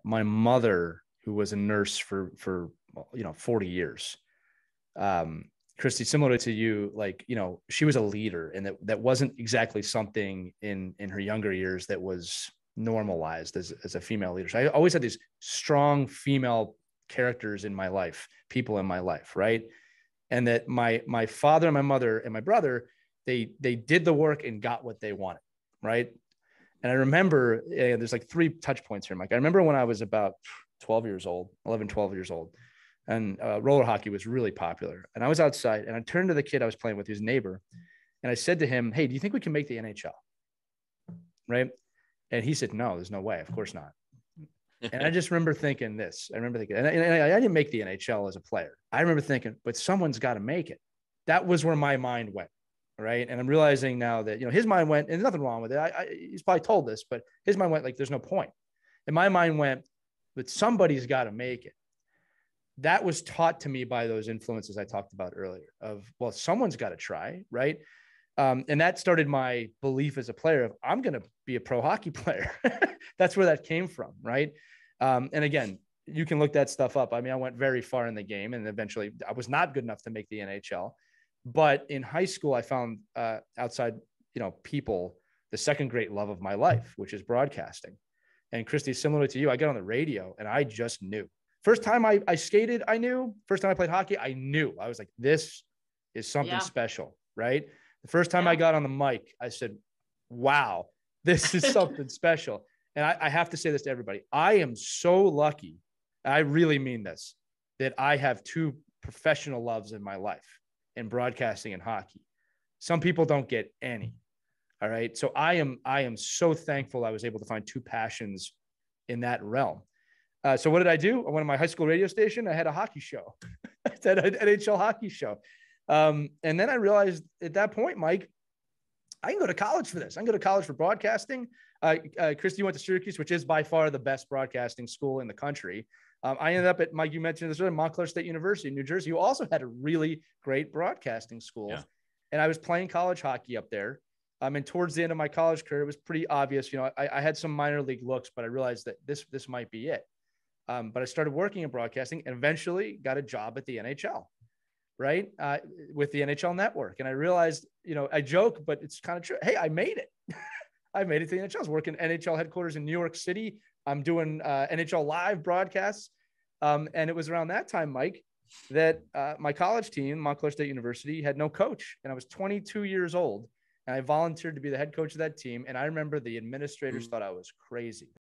My mother, who was a nurse for 40 years, Christy, similar to you, like, she was a leader, and that wasn't exactly something in her younger years that was normalized as a female leader. So I always had these strong female characters in my life, people in my life, right? And that my father and my mother and my brother, they did the work and got what they wanted, right? And I remember, there's like 3 touch points here, Mike. I remember when I was about 12 years old, 11, 12 years old, and roller hockey was really popular. And I was outside, and I turned to the kid I was playing with, his neighbor, and I said to him, "Hey, do you think we can make the NHL?" Right? And he said, "No, there's no way. Of course not." And I just remember thinking this. And I didn't make the NHL as a player. I remember thinking, but someone's got to make it. That was where my mind went. Right. And I'm realizing now that, his mind went, and there's nothing wrong with it. He's probably told this, but his mind went like, there's no point. And my mind went, but somebody's got to make it. That was taught to me by those influences I talked about earlier of, well, someone's got to try. Right. And that started my belief as a player of, I'm going to be a pro hockey player. That's where that came from. Right. And again, you can look that stuff up. I mean, I went very far in the game, and eventually I was not good enough to make the NHL. But in high school, I found outside, people, the second great love of my life, which is broadcasting. And Christy, similar to you, I got on the radio and I just knew. First time I skated, I knew. First time I played hockey, I knew. I was like, this is something special, right? The first time I got on the mic, I said, wow, this is something special. And I have to say this to everybody. I am so lucky. I really mean this, that I have 2 professional loves in my life, in broadcasting and hockey. Some people don't get any. All right. So I am so thankful I was able to find 2 passions in that realm. So what did I do? I went to my high school radio station. I had a hockey show. I had an NHL hockey show. And then I realized at that point, Mike, I can go to college for this. I can go to college for broadcasting. Christy went to Syracuse, which is by far the best broadcasting school in the country. I ended up at, Mike, you mentioned this, Montclair State University in New Jersey, who also had a really great broadcasting school. Yeah. And I was playing college hockey up there. And towards the end of my college career, it was pretty obvious. I had some minor league looks, but I realized that this might be it. But I started working in broadcasting and eventually got a job at the NHL, right? With the NHL Network. And I realized, I joke, but it's kind of true. Hey, I made it. I made it to the NHL. I was working NHL headquarters in New York City. I'm doing NHL live broadcasts. And it was around that time, Mike, that my college team, Montclair State University, had no coach. And I was 22 years old. And I volunteered to be the head coach of that team. And I remember the administrators thought I was crazy.